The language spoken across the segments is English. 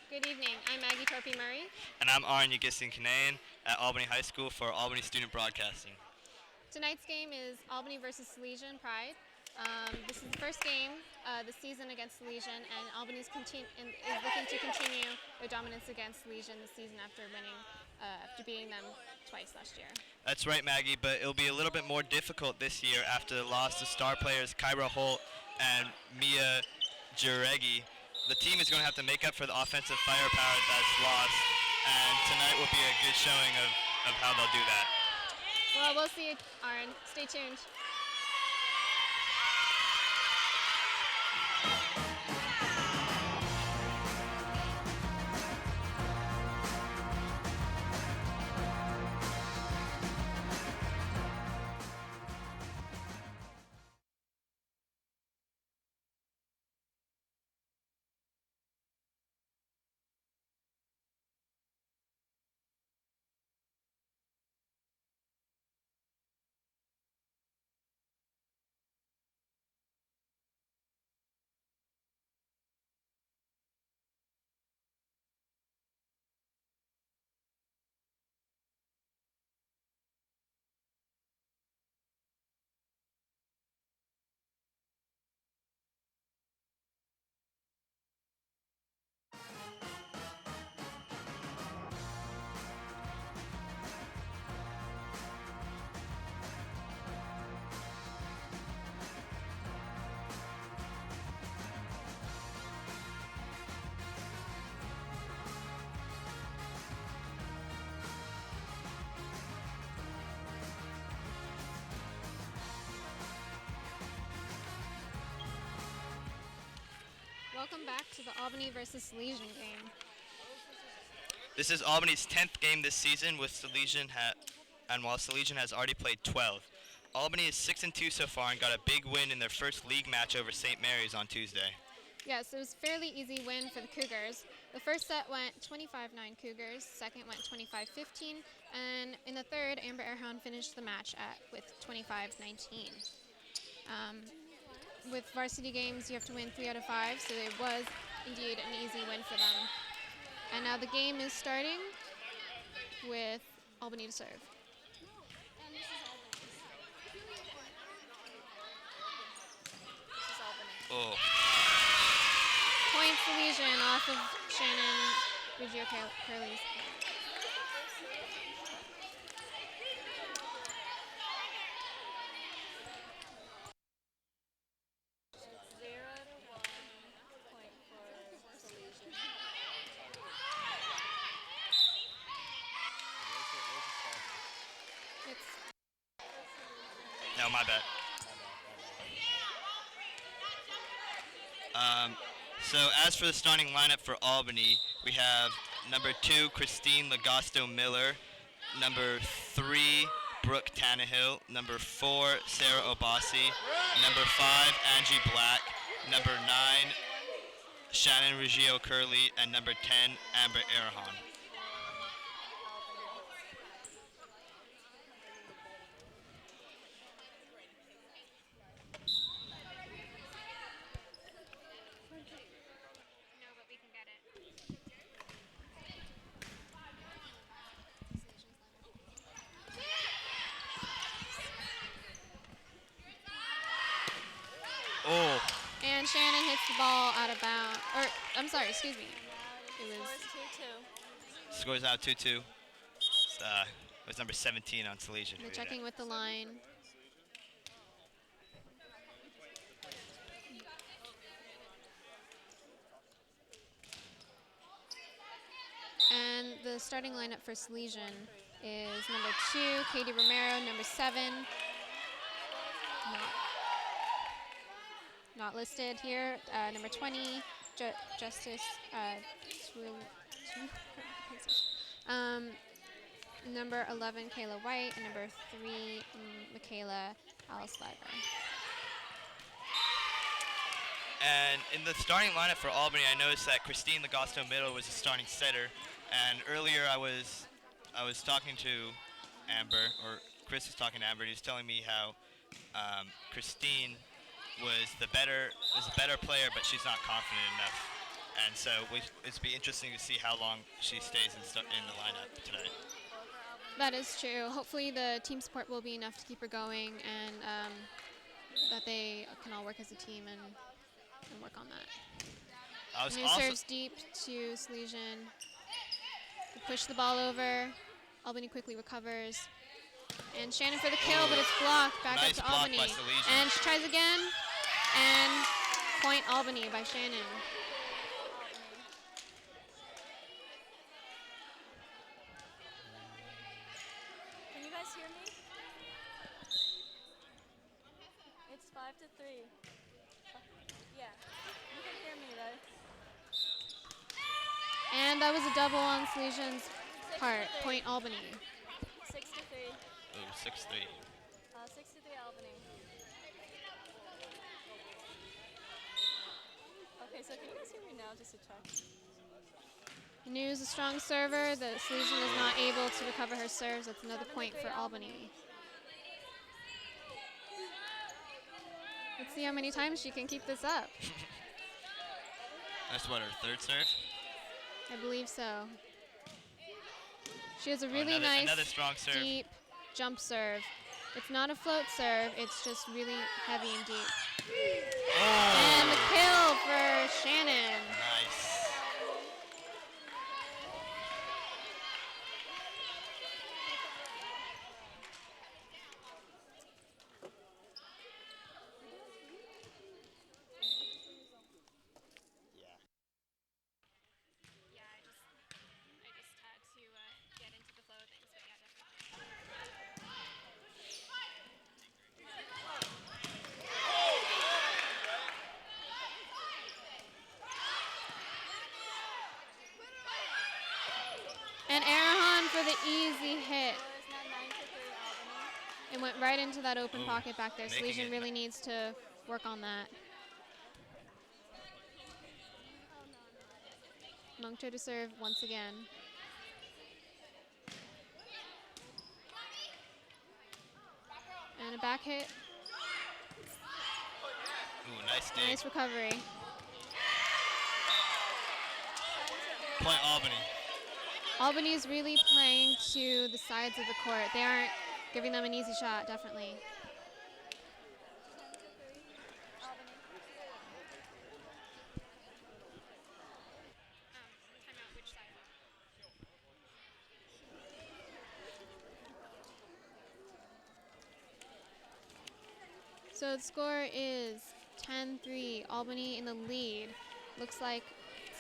Good evening. I'm Maggie Torpy Murray. And I'm Aaron Yugistin-Kanane at Albany High School for Albany Student Broadcasting. Tonight's game is Albany versus Salesian Pride. This is the first game this season against Salesian, and Albany is looking to continue their dominance against Salesian this season after beating them twice last year. That's right, Maggie, but it'll be a little bit more difficult this year after the loss to star players Kyra Holt and Mia Jareggi. The team is going to have to make up for the offensive firepower that's lost, and tonight will be a good showing of how they'll do that. Well, we'll see, Aaron. Stay tuned. Welcome back to the Albany versus Salesian game. This is Albany's 10th game this season, with Salesian and while Salesian has already played 12. Albany is 6-2 so far and got a big win in their first league match over St. Mary's on Tuesday. Yes, it was a fairly easy win for the Cougars. The first set went 25-9 Cougars, second went 25-15, and in the third, Amber Airhound finished the match with 25-19. With varsity games, you have to win 3 out of 5, so it was indeed an easy win for them. And now the game is starting with Albany to serve. Oh. Point Salesian off of Shannon Reggio-Curley's. No, my bad. So as for the starting lineup for Albany, we have number 2, Christine Lagasto Miller, number 3, Brooke Tannehill, number 4, Sarah Obasi, number 5, Angie Black, number 9, Shannon Reggio Curley, and number 10, Amber Arahan. Oh. And Shannon hits the ball out of bounds. Or, I'm sorry, excuse me. It was 2-2. Scores out 2-2. It was number 17 on Salesian. They're checking with the line. And the starting lineup for Salesian is number 2, Katie Romero, number 7, not listed here, number 20, Justice number 11, Kayla White, and number 3, Michaela Alice-Liver. And in the starting lineup for Albany, I noticed that Christine Lagasto Middle was a starting setter. And earlier I was talking to Amber, or Chris was talking to Amber, and he was telling me how Christine was a better player, but she's not confident enough. and so it's be interesting to see how long she stays in the lineup today. That is true. Hopefully the team support will be enough to keep her going, and that they can all work as a team and work on that. New serves deep to Salesian. They push the ball over. Albany quickly recovers. And Shannon for the kill, but it's blocked. Back nice up to Albany. And she tries again. And point Albany by Shannon. Can you guys hear me? It's 5-3. Yeah, you can hear me though. And that was a double on Salesian's part. Point Albany. 6-3. Ooh, 6-3. 6-3 Albany. Okay, so can you guys hear me now, just to check? News a strong server. The Salesian is not able to recover her serves. That's another point for Albany. Let's see how many times she can keep this up. That's what, her third serve? I believe so. She has a really nice, strong serve. deep jump serve. It's not a float serve. It's just really heavy and deep. Oh. And the kill for Shannon. Nice. And Arahan for the easy hit. It went right into that open pocket back there. Salesian really needs to work on that. Moncto to serve once again. And a back hit. Ooh, nice dig. Nice recovery. Point Albany. Albany is really playing to the sides of the court. They aren't giving them an easy shot, definitely. So the score is 10-3, Albany in the lead. Looks like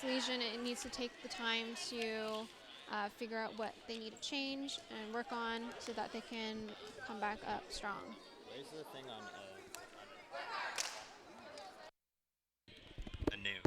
Salesian needs to take the time to figure out what they need to change and work on so that they can come back up strong. Where's the thing on the new?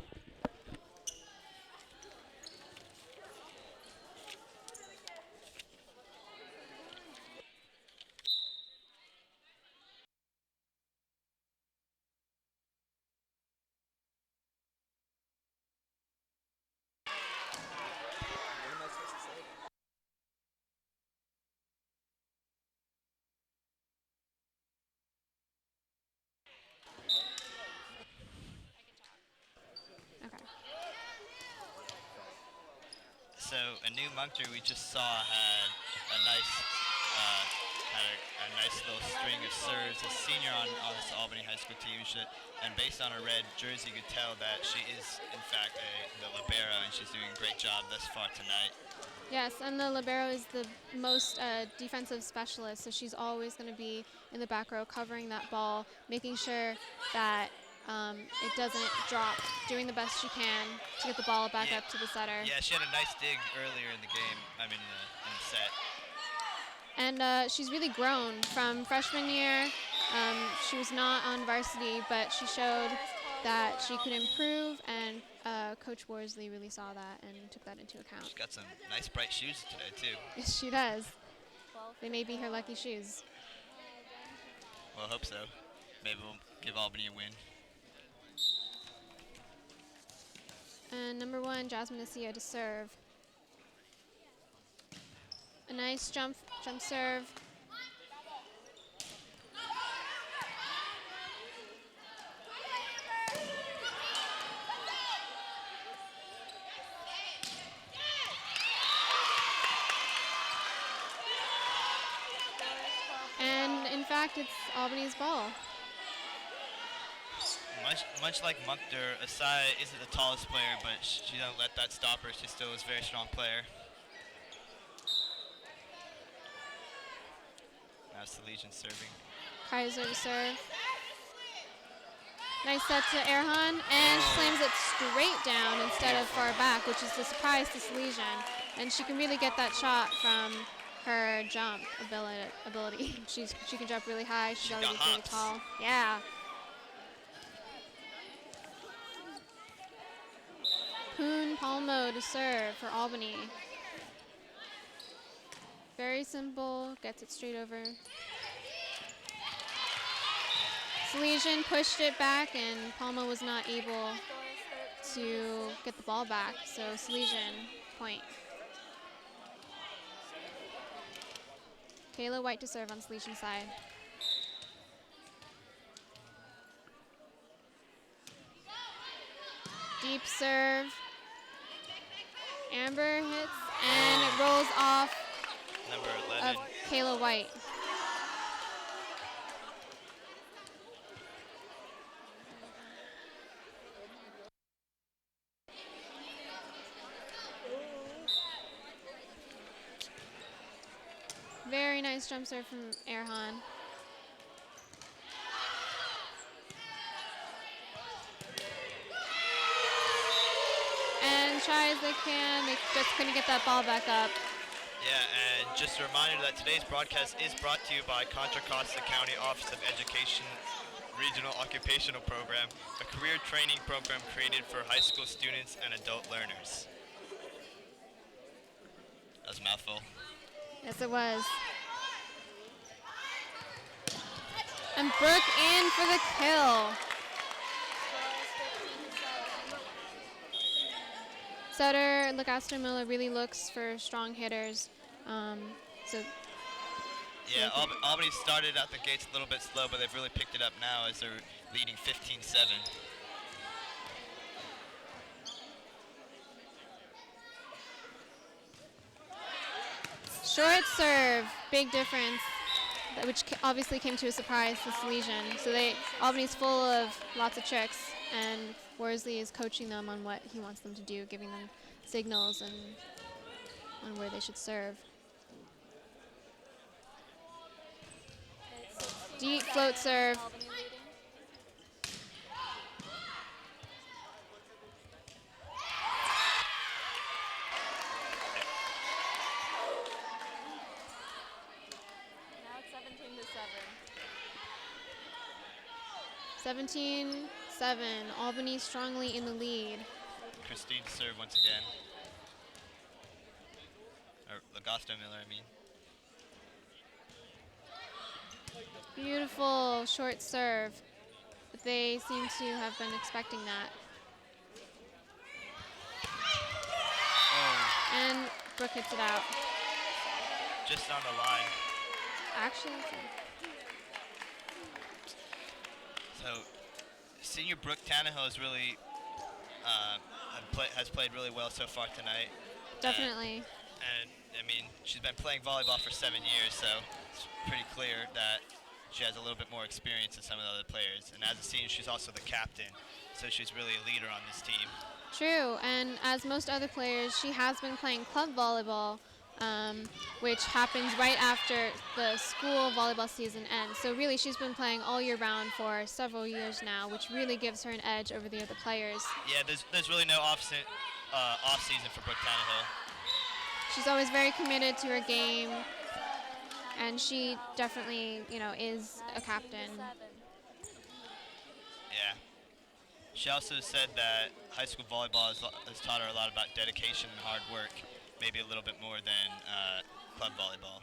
Okay. So a new Moncton we just saw had a nice little string of serves. A senior on this Albany High School team, and based on her red jersey, you could tell that she is in fact the libero, and she's doing a great job thus far tonight. Yes, and the libero is the most defensive specialist, so she's always going to be in the back row covering that ball, making sure that it doesn't drop, doing the best she can to get the ball back up to the setter. Yeah, she had a nice dig earlier in the game, in the set. And she's really grown from freshman year. She was not on varsity, but she showed that she could improve, and Coach Worsley really saw that and took that into account. She's got some nice bright shoes today, too. Yes, she does. They may be her lucky shoes. Well, I hope so. Maybe we'll give Albany a win. And number 1, Jasmine Asia to serve. A nice jump serve. back, it's Albany's ball. Much like Munkter, Asai isn't the tallest player, but she don't let that stop her. She still is a very strong player. Now Salesian serving. Kaiser to serve. Nice set to Erhan, and she slams it straight down instead of far back, which is a surprise to Salesian. And she can really get that shot from her jump ability. She can jump really high. She's already really tall. Yeah. Poon Palmo to serve for Albany. Very simple, gets it straight over. Salesian pushed it back, and Palmo was not able to get the ball back, so Salesian point. Kayla White to serve on Salesian side. Deep serve. Amber hits, and it rolls off Number of 11. Kayla White. Very nice jump serve from Erhan. And try as they can, they just couldn't get that ball back up. Yeah, and just a reminder that today's broadcast is brought to you by Contra Costa County Office of Education Regional Occupational Program, a career training program created for high school students and adult learners. That was a mouthful. Yes, it was. And Brooke in for the kill. Sutter, Legasto Miller really looks for strong hitters. Yeah, Albany started out the gates a little bit slow, but they've really picked it up now as they're leading 15-7. Short serve, big difference, which obviously came to a surprise to Salesian. So Albany's full of lots of tricks, and Worsley is coaching them on what he wants them to do, giving them signals and on where they should serve. Deep float serve. Now it's 17-7. 17-7. Albany strongly in the lead. Christine to serve once again. Or Legasto Miller, I mean. Beautiful short serve, but they seem to have been expecting that. Oh, And Brooke hits it out. just on the line. Actually, So, senior Brooke Tannehill is really has played really well so far tonight. definitely. And I mean, she's been playing volleyball for 7 years, so it's pretty clear that she has a little bit more experience than some of the other players. And as a senior, she's also the captain, so she's really a leader on this team. True, and as most other players, she has been playing club volleyball, which happens right after the school volleyball season ends. So really, she's been playing all year round for several years now, which really gives her an edge over the other players. Yeah, there's really no off season for Brooke Tannehill. She's always very committed to her game, and she definitely, is a captain. Yeah. She also said that high school volleyball has taught her a lot about dedication and hard work, maybe a little bit more than club volleyball.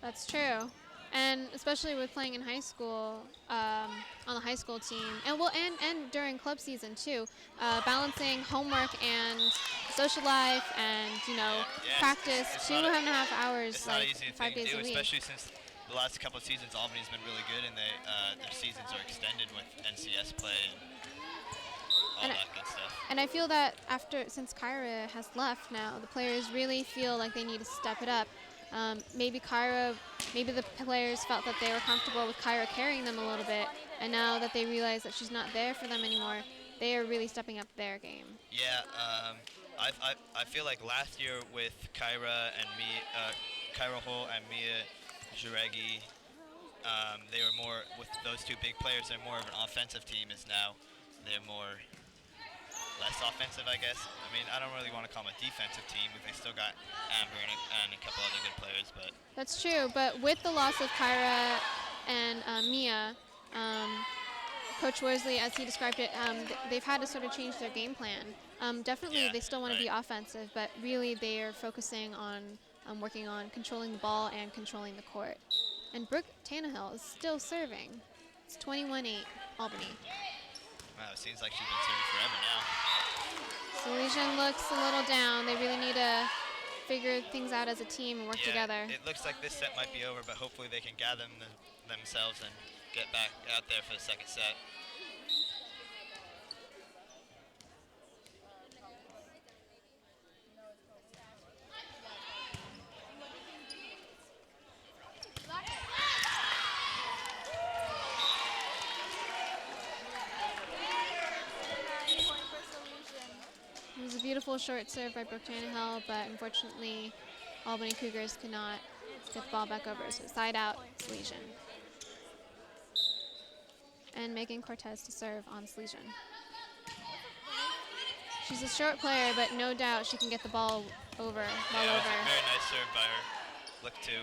That's true, and especially with playing in high school, on the high school team, and during club season too, balancing homework and social life and practice it's 2.5 hours, It's not like easy 5 thing days to do, a week. especially since the last couple of seasons Albany's been really good, and their seasons are extended with NCS play and all And that good stuff. And I feel that since Kyra has left now, the players really feel like they need to step it up. Maybe Kyra maybe the players felt that they were comfortable with Kyra carrying them a little bit, and now that they realize that she's not there for them anymore, they are really stepping up their game. Yeah, I feel like last year with Kyra and Kyra Hole and Mia Juregi, they were more, with those two big players, they're more of an offensive team, as now they're more less offensive, I guess. I mean, I don't really want to call them a defensive team, but they still got Amber and a couple other good players. But That's true, but with the loss of Kyra and Mia, Coach Worsley, as he described it, they've had to sort of change their game plan. Definitely, Yeah, they still want to be right. offensive, but really they are focusing on working on controlling the ball and controlling the court. And Brooke Tannehill is still serving. It's 21-8, Albany. wow, it seems like she's been serving forever now. Salesian looks a little down. They really need to figure things out as a team and work together. It looks like this set might be over, but hopefully they can gather themselves and get back out there for the second set. Point for Salesian. It was a beautiful short serve by Brooke Tannehill, but unfortunately, Albany Cougars could not get the ball back over. So side out, Salesian. And Megan Cortez to serve on Salesian. She's a short player, but no doubt she can get the ball over, well Yeah, it was over. a very nice serve by her. Look two.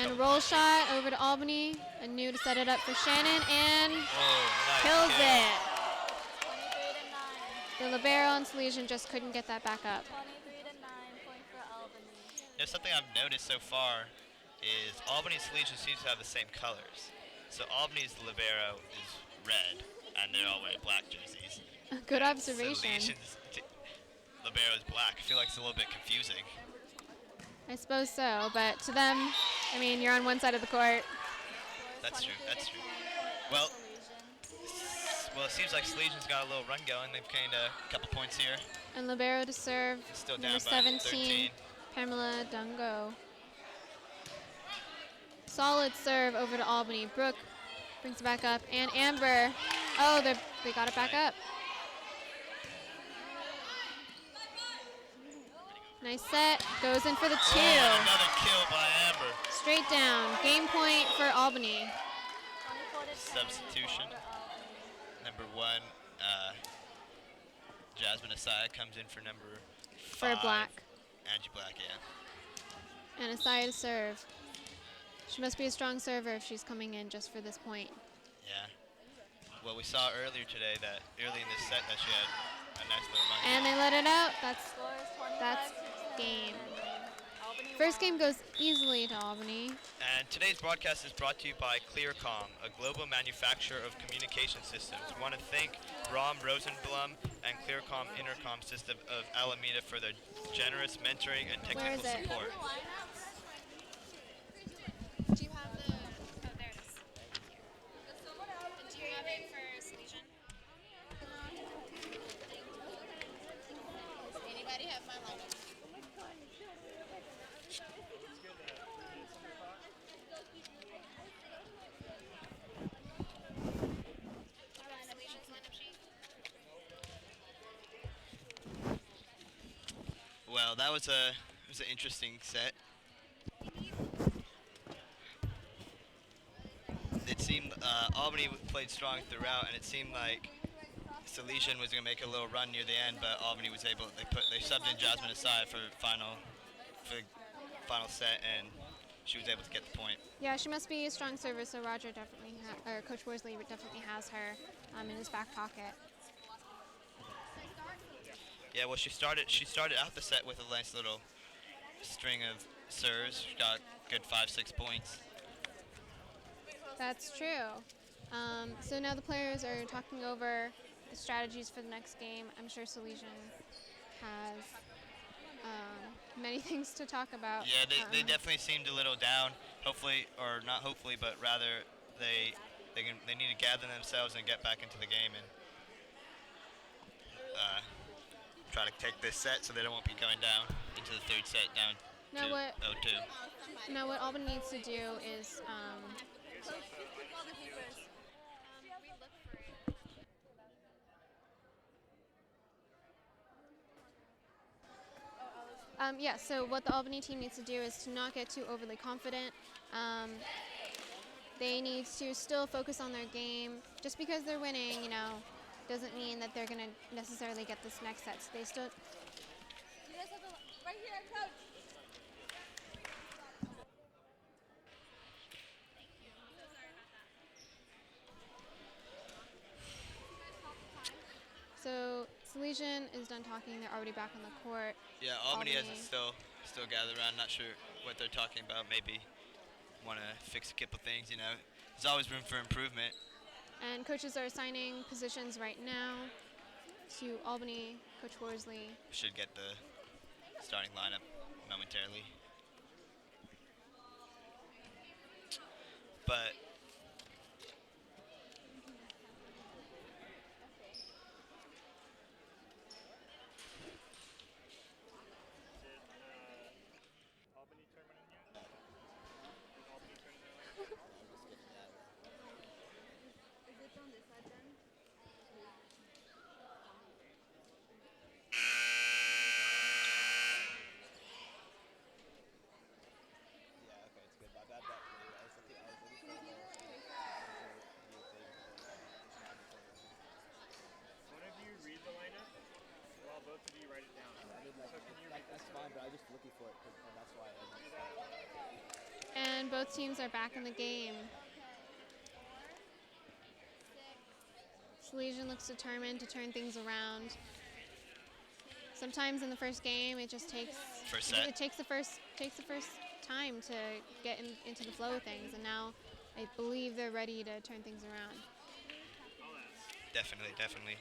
And a roll shot over to Albany. A new to set it up for Shannon, and Nice kills kill. it. 23-9. The libero on Salesian just couldn't get that back up. 23-9. Point for Albany. Something I've noticed so far is Albany and Salesian seems to have the same colors. So Albany's libero is red, and they're all wearing black jerseys. Good observation. Salesian's libero is black. I feel like it's a little bit confusing. I suppose so, but to them, I mean, you're on one side of the court. That's true. 23-9 That's true. Well, Salesian. well, it seems like Salesian's got a little run going. They've gained a couple points here. And libero to serve, It's still number down by 17, 13. Pamela Dungo. Solid serve over to Albany. Brooke brings it back up, and Amber. Oh, they got it back Right. up. Nice set. Goes in for the two. Oh, another kill by Amber. Straight down. Game point for Albany. 24-10. Substitution. Point for Albany. Number one, Jasmine Asaya comes in for number For 5. Black. Angie Black, yeah. And Asaya to serve. She must be a strong server if she's coming in just for this point. Yeah. Well, we saw earlier today that early in this set that she had a nice little run. And they let it out. That's Score is 25-10. That's game. Albany First won. game goes easily to Albany. And today's broadcast is brought to you by Clearcom, a global manufacturer of communication systems. We want to thank Rom Rosenblum and Clearcom Intercom System of Alameda for their generous mentoring and Where technical is it? support. Do you have the? Oh, there it is. Do you have it for Salesian? Anybody have my lineup? Salesian's lineup sheet. Well, that was an interesting set. It seemed Albany played strong throughout, and it seemed like Salesian was going to make a little run near the end, but Albany was able. They subbed in Jasmine aside for final set, and she was able to get the point. Yeah, she must be a strong server, so Roger definitely, or Coach Worsley definitely has her in his back pocket. Yeah, well, she started out the set with a nice little string of serves. She got good 5-6 points. That's true. So now the players are talking over the strategies for the next game. I'm sure Salesian has many things to talk about. Yeah, they definitely seemed a little down. Hopefully, or not hopefully, but rather they need to gather themselves and get back into the game and try to take this set so they won't be going down into the third set down. Now what? 2-0-2. Now what Albany needs to do is yeah. So what the Albany team needs to do is to not get too overly confident. They need to still focus on their game. Just because they're winning, doesn't mean that they're gonna necessarily get this next set. So they still. You guys have the right here, coach. So Salesian is done talking. They're already back on the court. Yeah, Albany Albany. hasn't still gathered around. Not sure what they're talking about. Maybe want to fix a couple things. There's always room for improvement. And coaches are assigning positions right now to Albany. Coach Worsley. Should get the starting lineup momentarily. But Albany tournament yet? Albany tournament? Yeah, okay, it's good. My bad, I was looking for One of you read the lineup, while both of you write it down. So can you read that's fine, but I was just looking for it, and that's why I do that? And both teams are back in the game. Salesian looks determined to turn things around. Sometimes in the first game, it just takes First set. it takes the first time to get into the flow of things, and now I believe they're ready to turn things around. definitely.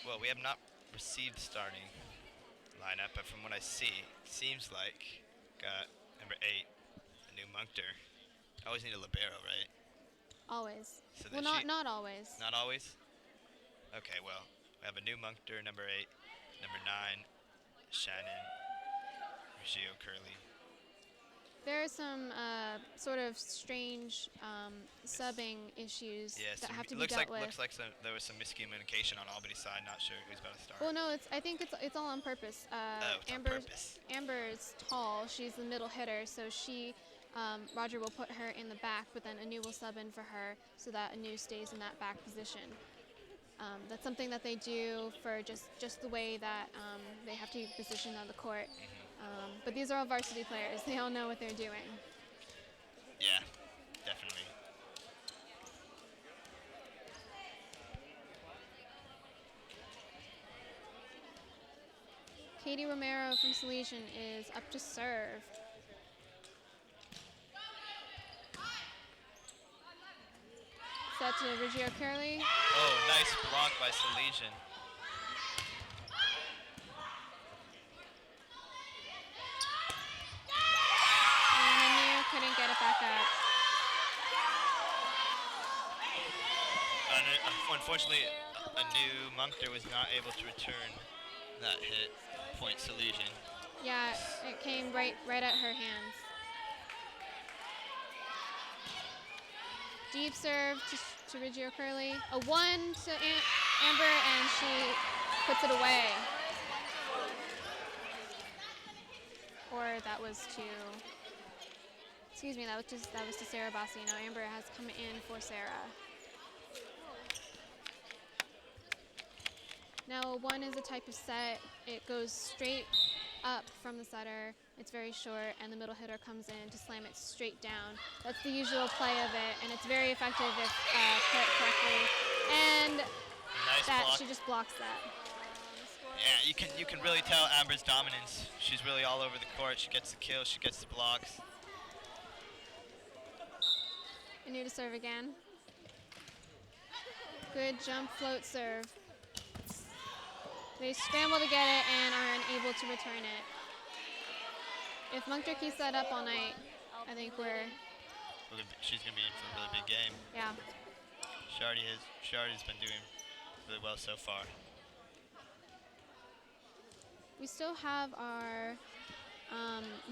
Well, we have not received the starting lineup, but from what I see, it seems like got number 8, a new Munkter. Always need a libero, right? Always. So Well, then not always. Not always? Okay, well, we have a new Munkter, number 8, number 9, Shannon, Reggio Curley. There are some sort of strange subbing issues Yeah, that have to be looks dealt like with. there was some miscommunication on Albany's side. Not sure who's about to start. Well, no, I think it's all on purpose. It's on purpose. Amber's tall. She's the middle hitter, so Roger will put her in the back, but then Anu will sub in for her so that Anu stays in that back position. That's something that they do for just the way that they have to be positioned on the court. But these are all varsity players. They all know what they're doing. Yeah, definitely. Katie Romero from Salesian is up to serve. Set to Reggio Curley. Oh, nice block by Salesian. And Anu couldn't get it back up. Unfortunately, a new Munkter was not able to return that hit. Point Salesian. Yeah, it came right at her hands. Deep serve to Reggio Curley. A 1 to Amber, and she puts it away. Or that was to, excuse me, that was to Sarah Bassi. Now Amber has come in for Sarah. Now, 1 is a type of set. It goes straight up from the setter. It's very short, and the middle hitter comes in to slam it straight down. That's the usual play of it, and it's very effective if played correctly. And Nice that block. she just blocks that. Yeah, you can really tell Amber's dominance. She's really all over the court. She gets the kills. She gets the blocks. Anu to serve again. Good jump float serve. They scramble to get it and are unable to return it. If Munkter keeps that up all night, I think She's gonna be in for a really big game. yeah. Shardy's been doing really well so far. we still have our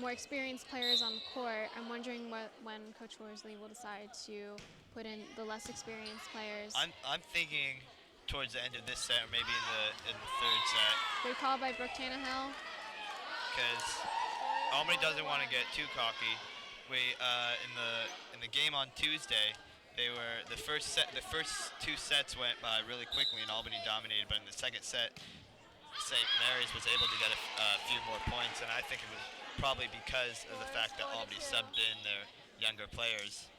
more experienced players on the court. I'm wondering when Coach Worsley will decide to put in the less experienced players. I'm thinking towards the end of this set, or maybe in the third set, Good call by Brooke Tannehill. because Albany doesn't want to get too cocky. We in the game on Tuesday, they were the first 2 sets went by really quickly and Albany dominated, but in the second set, St. Mary's was able to get a few more points, and I think it was probably because of the fact that Albany subbed in their younger players.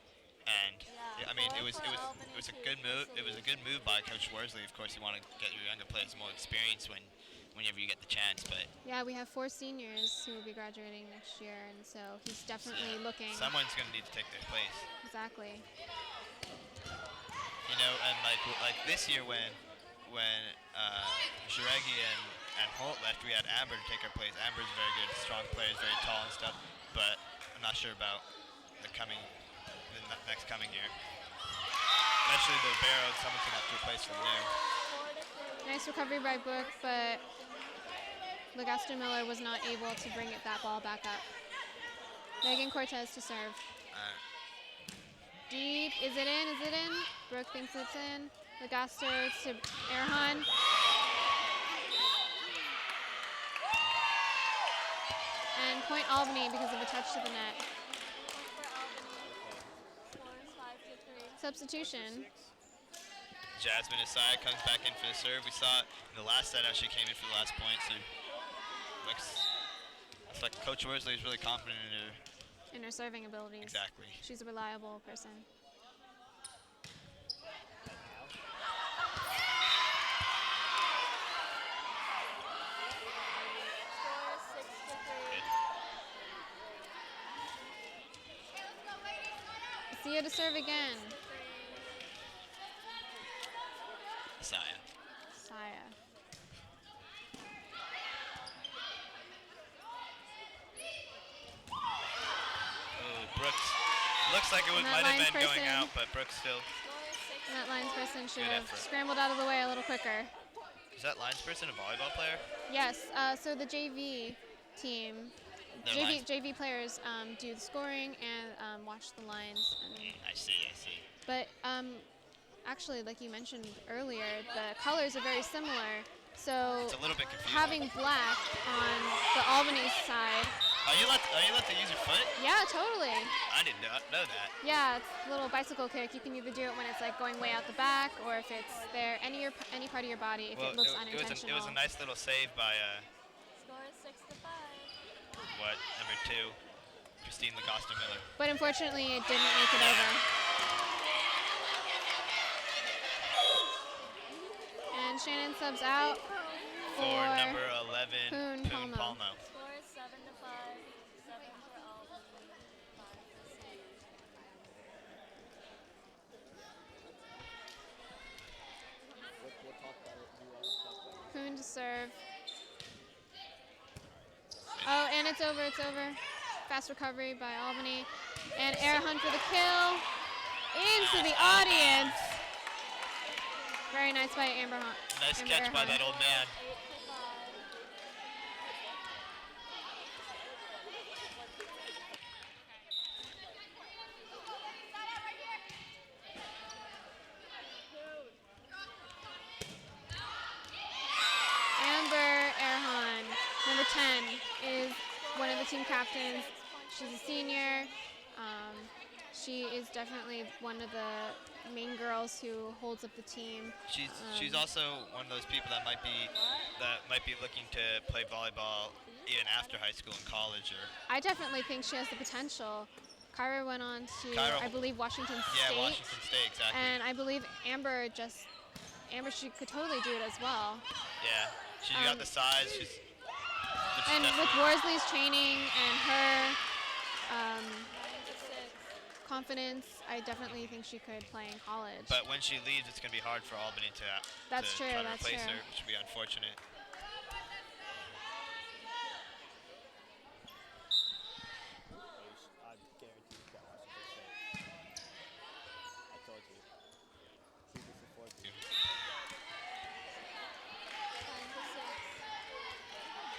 And I mean, it was a good move. It was a good move by Coach Worsley. Of course, you want to get your younger players more experience whenever you get the chance. But Yeah, we have 4 seniors who will be graduating next year, and so he's definitely looking. someone's going to need to take their place. Exactly. You know, and like this year when Jaregi and Holt left, we had Amber to take her place. Amber's a very good, strong player, is very tall and stuff. But I'm not sure about the next coming year. Especially the Barrows, someone's gonna have to replace from there. Nice recovery by Brooke, but Legasto Miller was not able to bring that ball back up. Megan Cortez to serve. Deep. Is it in? Is it in? Brooke thinks it's in. Legasto to Erhan. And point Albany because of a touch to the net. Substitution. Jasmine Asaya comes back in for the serve. We saw it in the last set how she came in for the last point. So it's like Coach Worsley is really confident in her. Serving abilities. Exactly. She's a reliable person. Sia to serve again. Saya. Brooks. Looks like it might have been going out, but Brooks still. And that lines person should Good have effort. scrambled out of the way a little quicker. Is that lines person a volleyball player? Yes, so the JV team, JV players do the scoring and watch the lines. I see. But actually, like you mentioned earlier, the colors are very similar. So It's a little bit confusing. having black on the Albany side. Are you allowed to use your foot? Yeah, totally. I didn't know that. Yeah, it's a little bicycle kick. You can either do it when it's like going way out the back, or if it's there, any part of your body, if it looks unintentional. It was a nice little save by Score is 6-5. number 2, Christine Legasto Miller. But unfortunately, it didn't make it over. And Shannon subs out For number 11, Poon Poon Palmo. Palmo. Score is 7-5. 7 for Albany. 5 for St. We'll talk about it. Do you want to talk about it? Poon to serve. Oh, and it's over. Fast recovery by Albany. And air hunt for the kill. Into the audience. Very nice by Amber Hunt. Nice catch by that old man. 8-5. Amber Erhan, number 10, is one of the team captains. She's a senior. She is definitely one of the main girls who holds up the team. She's also one of those people that might be looking to play volleyball even after high school and college. Or I definitely think she has the potential. Kyra went on to, I believe, Washington State. Yeah, Washington State, exactly. And I believe Amber, she could totally do it as well. Yeah, she's got the size. She's And with Worsley's training and her confidence, I definitely think she could play in college. But when she leaves, it's going to be hard for Albany to try to replace her, which would be unfortunate. I guarantee you got Washington State. I told you. See, this is 14.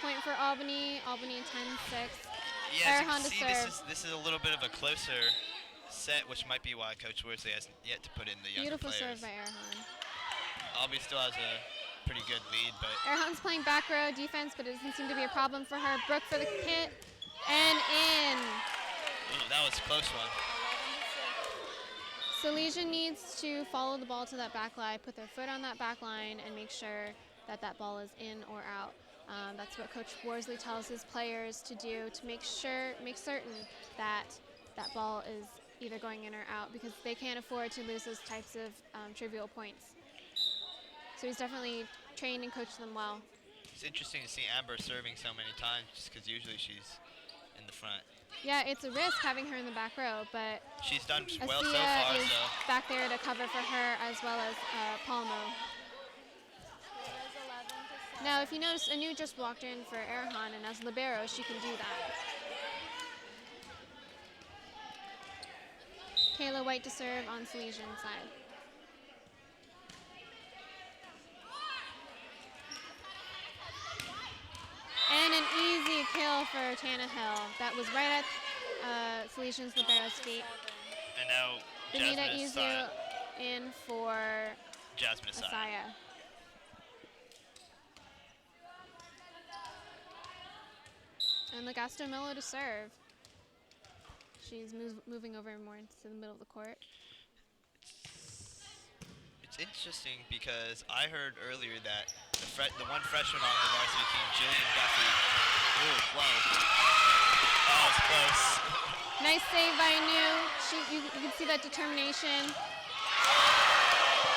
10-6. Point point for Albany. Albany 10-6. Yeah, as you Erhan can to see, serve. this is a little bit of a closer set, which might be why Coach Worsley hasn't yet to put in the younger Beautiful players. serve by Erhan. Albany still has a pretty good lead, but Erhan's playing back row defense, but it doesn't seem to be a problem for her. Brooke for the hit, and in. ooh, that was a close one. 11 to 6. Salesian needs to follow the ball to that back line, put their foot on that back line, and make sure that that ball is in or out. That's what Coach Worsley tells his players to do to make certain that that ball is either going in or out, because they can't afford to lose those types of trivial points. So he's definitely trained and coached them well. It's interesting to see Amber serving so many times, just because usually she's in the front. Yeah, it's a risk having her in the back row, but She's done well so Asia far, is so back there to cover for her, as well as Palmo. Score is 11 to 7. Now, if you notice, Anu just walked in for Erhan, and as libero, she can do that. Kayla White to serve on Salesian side. And an easy kill for Tannehill. That was right at Salesian's libero's feet. and now Benita Jasmine Izu Asaya. in for Jasmine Asaya. Asaya. And Legasto Melo to serve. She's moving over more into the middle of the court. It's interesting because I heard earlier that the one freshman on the varsity team, Jillian Duffy. Ooh, whoa. That was close. Nice save by Anu. You can see that determination.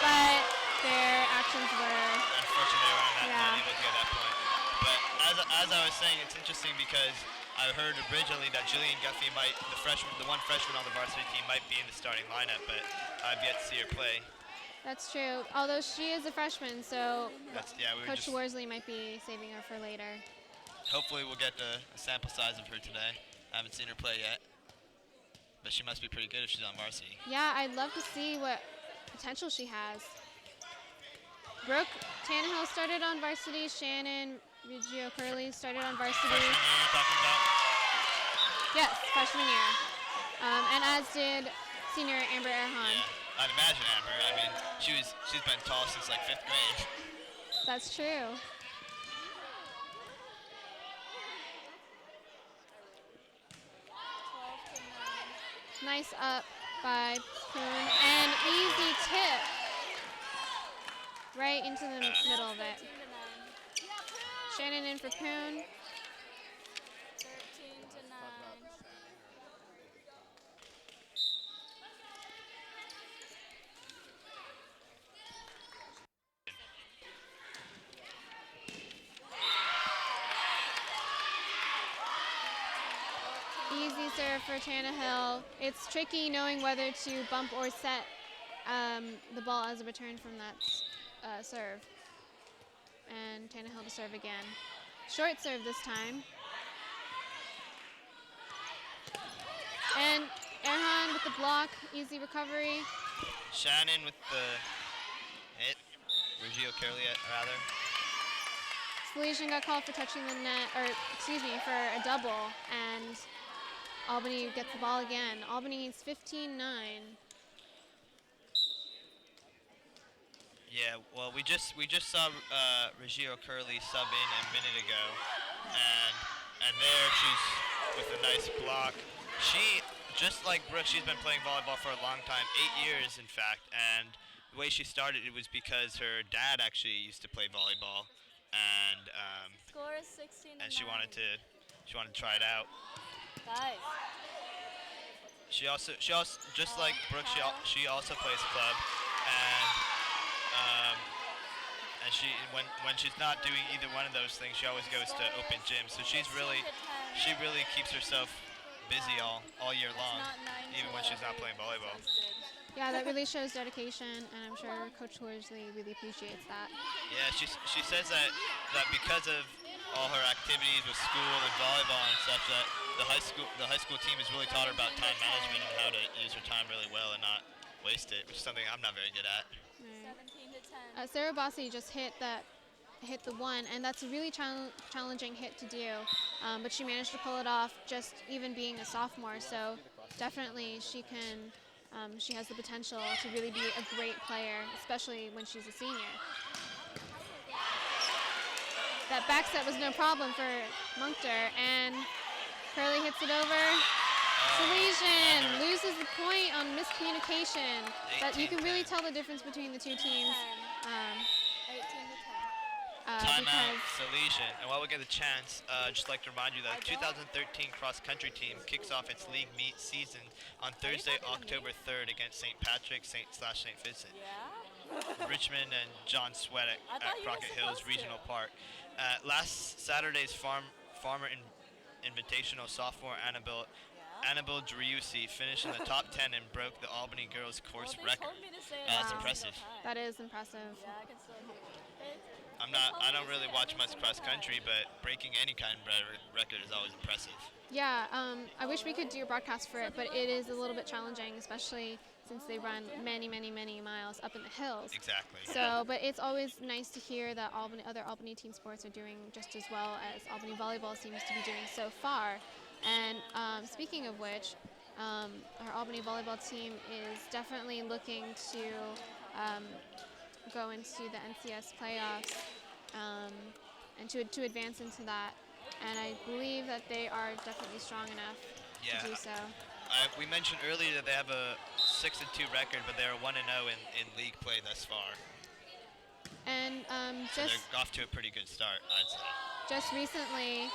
But their actions were, Unfortunately, they were not Yeah. able to get that point. But as I was saying, it's interesting because I heard originally that Jillian Guffey the one freshman on the varsity team might be in the starting lineup, but I've yet to see her play. that's true. Although she is a freshman, so We were Coach just Worsley might be saving her for later. hopefully we'll get a sample size of her today. I haven't seen her play yet, but she must be pretty good if she's on varsity. Yeah, I'd love to see what potential she has. Brooke Tannehill started on varsity. Shannon Reggio Curley started on varsity. Freshman year you're talking about? Yes, freshman year. And as did senior Amber Erhan. Yeah, I'd imagine Amber. I mean, she's been tall since like 5th grade. That's true. Nice up by Poon. And easy tip. Right into the middle of it. 13 to 9. Shannon in for Poon. 13 to 9. Easy serve for Tannehill. It's tricky knowing whether to bump or set the ball as a return from that serve. And Tannehill to serve again. Short serve this time. And Erhan with the block, easy recovery. Shannon with the hit. Reggio Curley, rather. Salesian got called for touching the net, or excuse me, for a double, and Albany gets the ball again. Albany needs 15-9. Yeah, well, we just saw Reggio Curley sub in a minute ago, and there she's with a nice block. She, just like Brooke, she's been playing volleyball for a long time, 8 years in fact, and the way she started it was because her dad actually used to play volleyball, and Score is 16 to 9. and she wanted to try it out. Nice. She also just like Brooke, she also plays club, and she when she's not doing either one of those things, she always goes to open gym. So she really keeps herself busy all year long, even when she's not playing volleyball. Yeah, that really shows dedication, and I'm sure Coach Worsley really appreciates that. Yeah, she says that because of all her activities with school and volleyball and such, that the high school team has really taught her about time management and how to use her time really well and not waste it, which is something I'm not very good at. 17 to 10. Sarah Bossi just hit hit the one, and that's a really challenging hit to do. But she managed to pull it off, just even being a sophomore. So definitely she can. She has the potential to really be a great player, especially when she's a senior. That back set was no problem for Munkter, and Curley hits it over. Salesian loses the point on miscommunication. But you can really tell the difference between the two teams. 18 to 10. Timeout, Salesian. And while we get the chance, just like to remind you that the 2013 cross-country team kicks off its league meet season on Thursday, October 3rd against St. Patrick / St. Vincent. Yeah? Richmond and John Sweat at I thought you were Crockett Hills supposed Regional to. Park. Last Saturday's Farmer Invitational sophomore Annabelle Driussi finished in the top 10 and broke the Albany girls course Well, they record. told me to say it That's every impressive. single time. That is impressive. Yeah, I can still hear it. I don't really watch much cross country, but breaking any kind of record is always impressive. Yeah, I wish we could do a broadcast for it, but it is a little bit challenging, especially since they run many, many, many miles up in the hills. Exactly. So, but it's always nice to hear that other Albany team sports are doing just as well as Albany volleyball seems to be doing so far. And speaking of which, our Albany volleyball team is definitely looking to go into the NCS playoffs and to advance into that. And I believe that they are definitely strong enough to do so. We mentioned earlier that they have a 6-2 record, but they're 1-0 in league play thus far. And So they're off to a pretty good start, I'd say. just recently,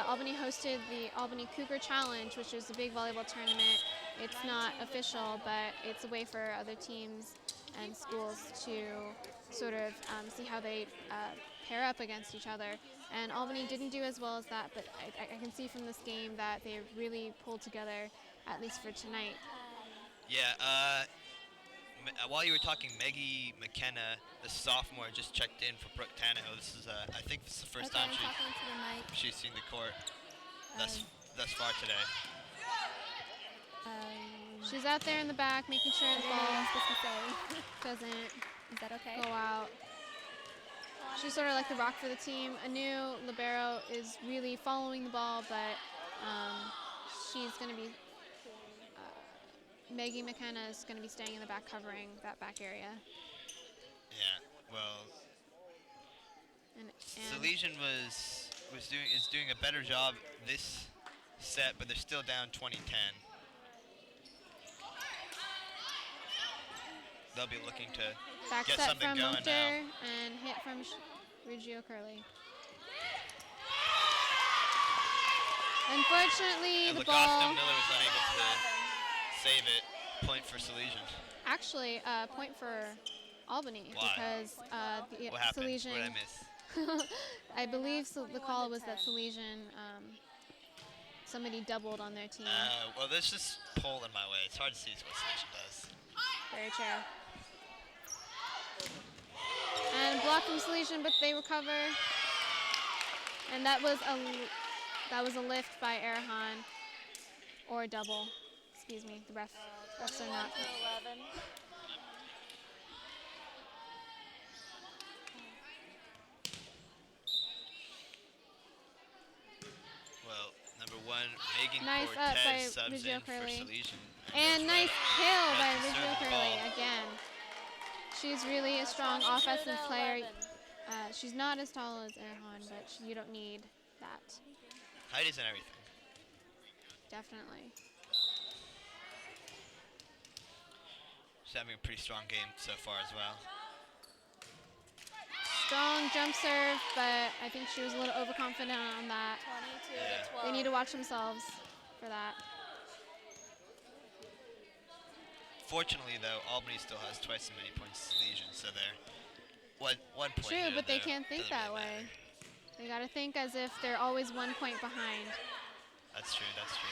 Albany hosted the Albany Cougar Challenge, which is a big volleyball tournament. It's not official, but it's a way for other teams and schools to sort of see how they pair up against each other. And Albany didn't do as well as that, but I can see from this game that they really pulled together, at least for tonight. Yeah, while you were talking, Maggie McKenna, the sophomore, just checked in for Brooke Tannehill. This is, I think this is the first time she's seen the court thus far today. She's out there in the back, making sure the ball doesn't Is that okay? go out. She's sort of like the rock for the team. A new libero is really following the ball, but she's going to be, Maggie McKenna is going to be staying in the back, covering that back area. Yeah, well, And Salesian is doing a better job this set, but they're still down 20-10. They'll be looking to back get set something from going Munkter now. and hit from Rugio Curley. Unfortunately, And the Lagosta ball. Miller was unable to save it. Point for Salesian. Actually, point for Albany. Why? Because the What happened? Salesian. What did I miss? I believe the call was that Salesian, somebody doubled on their team. Well, there's this pole in my way. It's hard to see what Salesian does. Very true. And block from Salesian, but they recover. And that was a lift by Arahan, or a double. Excuse me, the refs are not. 11. Well, number one, Megan Nice up by Cortez subs Rugio in for Curley. Salesian. And goes nice kill right by to serve Rugio the Curley ball. again. She's really a strong 22 to offensive player. 11. She's not as tall as Arahan, but you don't need that. Height isn't everything. Definitely. She's having a pretty strong game so far as well. Strong jump serve, but I think she was a little overconfident on that. 22 Yeah. to 12. They need to watch themselves for that. Fortunately, though, Albany still has twice as many points as Salesian, so they're one point. True, here but and they there. can't think Doesn't that really way. matter. They got to think as if they're always 1 point behind. That's true. That's true.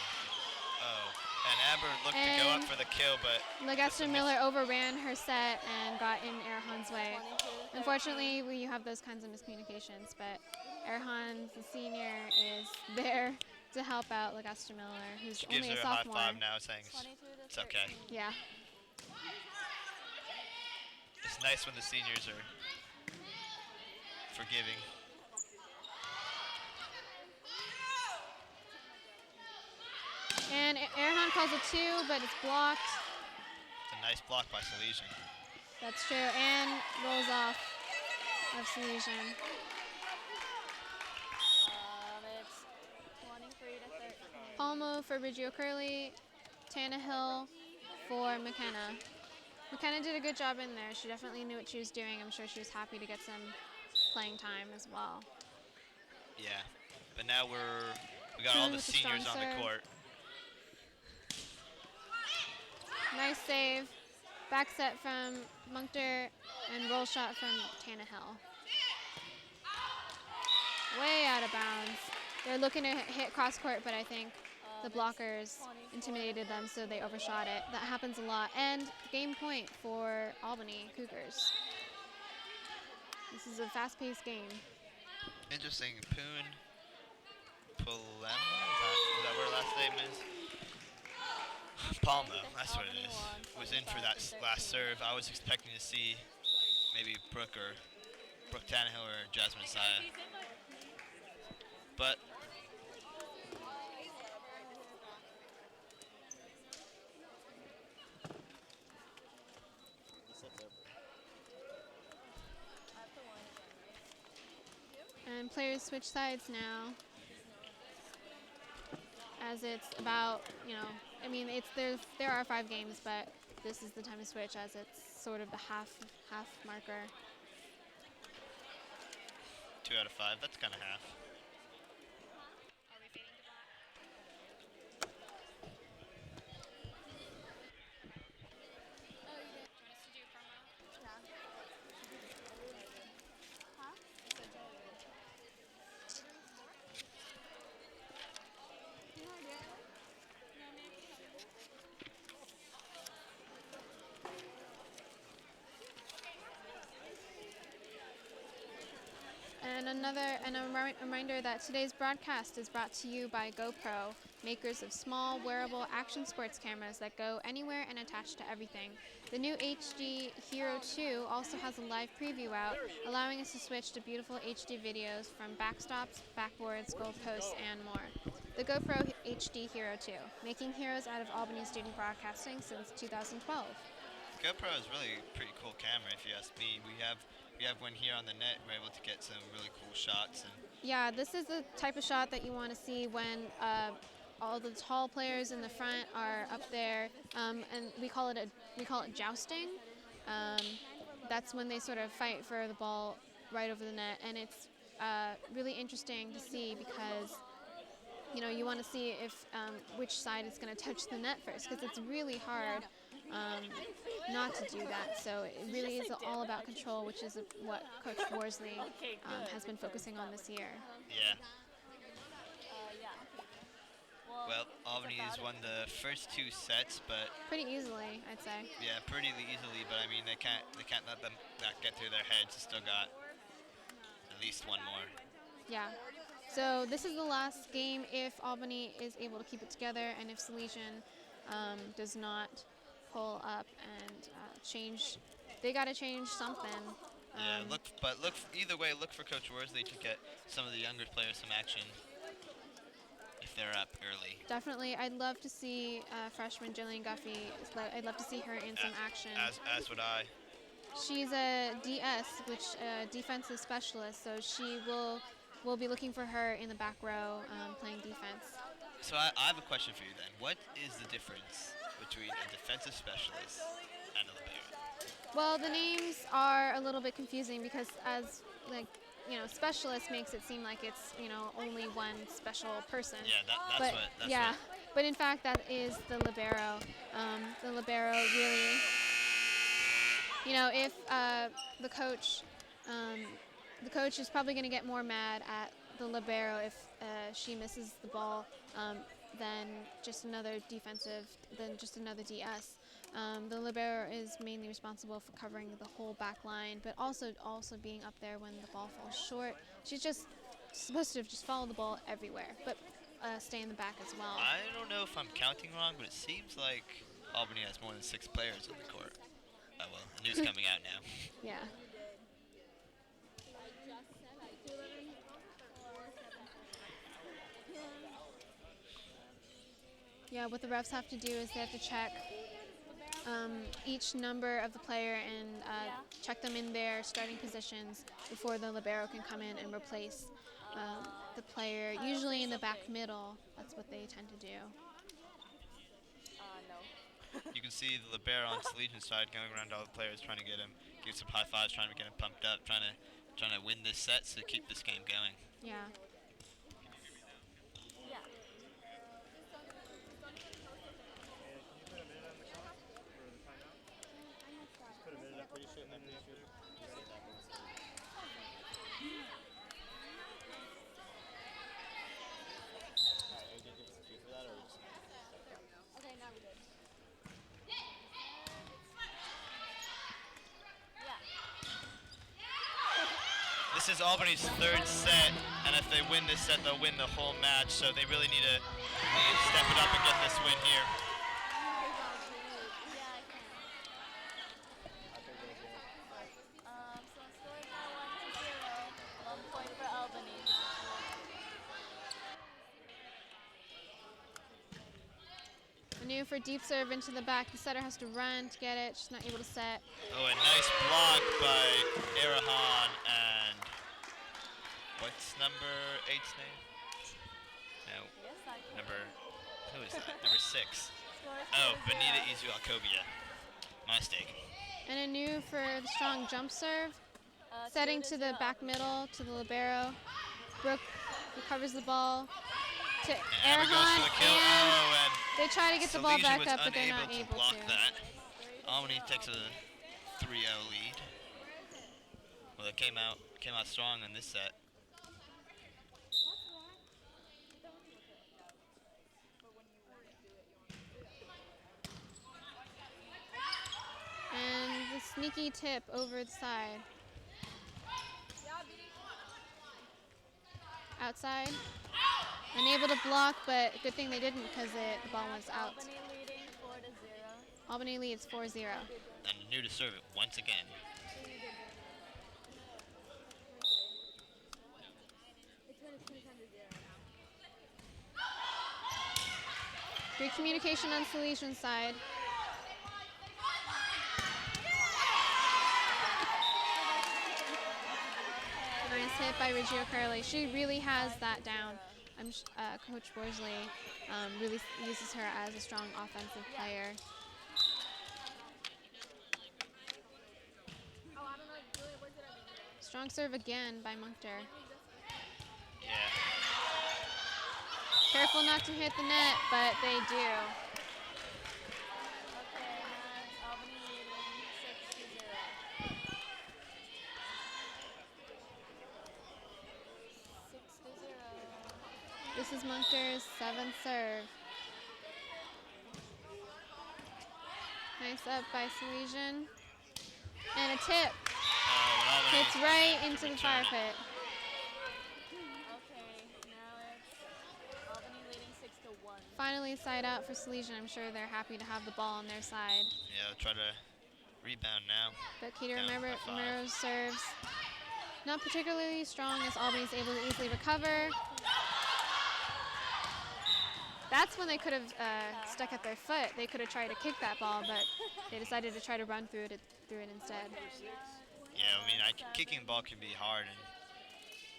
Oh, and Amber looked to go up And for the kill, but Legasto Miller overran her set and got in Arahan's way. 22. Unfortunately, you have those kinds of miscommunications, but Arahan, the senior, is there to help out Legasto Miller, who's she gives only her a a high sophomore. five now, saying 22 to it's okay. 13. Yeah. It's nice when the seniors are forgiving. And Erhan calls a 2, but it's blocked. It's a nice block by Salesian. That's true. And rolls off of Salesian. It's 23 to 13. Palmo for Biggio Curley. Tannehill for McKenna. McKenna did a good job in there. She definitely knew what she was doing. I'm sure she was happy to get some playing time as well. Yeah, but now we got all Poon the with the strong seniors on serve. the court. Nice save. Back set from Munkter and roll shot from Tannehill. Way out of bounds. They're looking to hit cross court, but I think the blockers intimidated them, so they overshot it. That happens a lot. And game point for Albany Cougars. This is a fast-paced game. Interesting. Poon Polema? Is that where her last name is? Palmo, that's what it is. Was in for that last serve. I was expecting to see maybe Brooke Tannehill or Jasmine Saya. But The set's over. And players switch sides now. As it's about, I mean, there are 5 games, but this is the time to switch as it's sort of the half marker. 2 out of 5, that's kind of half. And a reminder that today's broadcast is brought to you by GoPro, makers of small, wearable action sports cameras that go anywhere and attach to everything. The new HD Hero 2 also has a live preview out, allowing us to switch to beautiful HD videos from backstops, backboards, goalposts, and more. The GoPro HD Hero 2, making heroes out of Albany student broadcasting since 2012. GoPro is really a pretty cool camera if you ask me. We have one here on the net. We're able to get some really cool shots. And yeah, this is the type of shot that you want to see when all the tall players in the front are up there, and we call it jousting. That's when they sort of fight for the ball right over the net, and it's really interesting to see because you want to see if which side is going to touch the net first, because it's really hard not to do that. So it really is all about control, which is what Coach Worsley has been focusing on this year. yeah. Well, Albany has won the first 2 sets, but Pretty easily, I'd say. yeah, pretty easily. But I mean, they can't let them that get through their heads. They still got at least one more. Yeah. So this is the last game if Albany is able to keep it together, and if Salesian does not pull up and change. They got to change something. Yeah, look either way. Look for Coach Worsley to get some of the younger players some action if they're up early. Definitely, I'd love to see freshman Jillian Guffey. I'd love to see her in some action. As would I. She's a DS, which defensive specialist, so she will be looking for her in the back row playing defense. So I have a question for you then. What is the difference between a defensive specialist and a libero? Well, the names are a little bit confusing because specialist makes it seem like it's, only one special person. Yeah, that's yeah, what. but in fact that is the libero. The libero really, if the coach is probably going to get more mad at the libero if she misses the ball than just another DS. The libero is mainly responsible for covering the whole back line, but also being up there when the ball falls short. She's just supposed to just follow the ball everywhere, but stay in the back as well. I don't know if I'm counting wrong, but it seems like Albany has more than 6 players on the court. Oh well, the news coming out now. Yeah. Yeah, what the refs have to do is they have to check each number of the player and check them in their starting positions before the libero can come in and replace the player, usually in the back middle. That's what they tend to do. No. You can see the libero on Salesian side going around all the players, trying to get him, give some high fives, trying to get him pumped up, trying to win this set to keep this game going. Yeah. Yeah. And can you put a minute on the clock for the timeout? Just put a minute up. Pretty sure. I'm pretty sure. You said that one. Alright, are we gonna give us a cue for that, or are we just gonna start that? Okay, now we did. This is Albany's third set, and if they win this set, they'll win the whole match. So they really need to step it up and get this win here. Yeah, I can. I think we're here. So the score is now 1-0. 1 point for Albany. Manu for deep serve into the back. The setter has to run to get it. She's not able to set. Oh, a nice block by Arahan and what's number 8's name? No, Yes, I can. who is that? Number 6. Score is Oh, 4-0. Benita Izuakobia. My mistake. And Anu for the strong jump serve. Setting to the 2-0 back Albany. middle to the libero. Brooke recovers the ball to Amber goes Arahan, for the kill. and Oh, and they try to get the ball Salesian back was up, but they're unable not to able block to. that. Albany takes a 3-0 lead. Well, it came out strong in this set. And the sneaky tip over the side. Outside. Unable to block, but good thing they didn't because the ball was out. Albany leading 4-0. Albany leads 4-0. And New to serve it once again. Great communication on Salesian side. Nice hit by Reggio Carly. She really has that down. Coach Borsley really uses her as a strong offensive player. Strong serve again by Munkter. Yeah. Careful not to hit the net, but they do. Okay, now it's Albany leading 6-0. 6-0. This is Munkter's 7th serve. Nice up by Salesian. And a tip. Hits right into the fire pit. Okay, now it's Albany leading 6-1. Finally side out for Salesian. I'm sure they're happy to have the ball on their side. Yeah, try to rebound now. But Keita Down by 5. Romero serves not particularly strong as Albany's able to easily recover. That's when they could have stuck at their foot. They could have tried to kick that ball, but they decided to try to run through it instead. Yeah, I mean, kicking the ball can be hard, and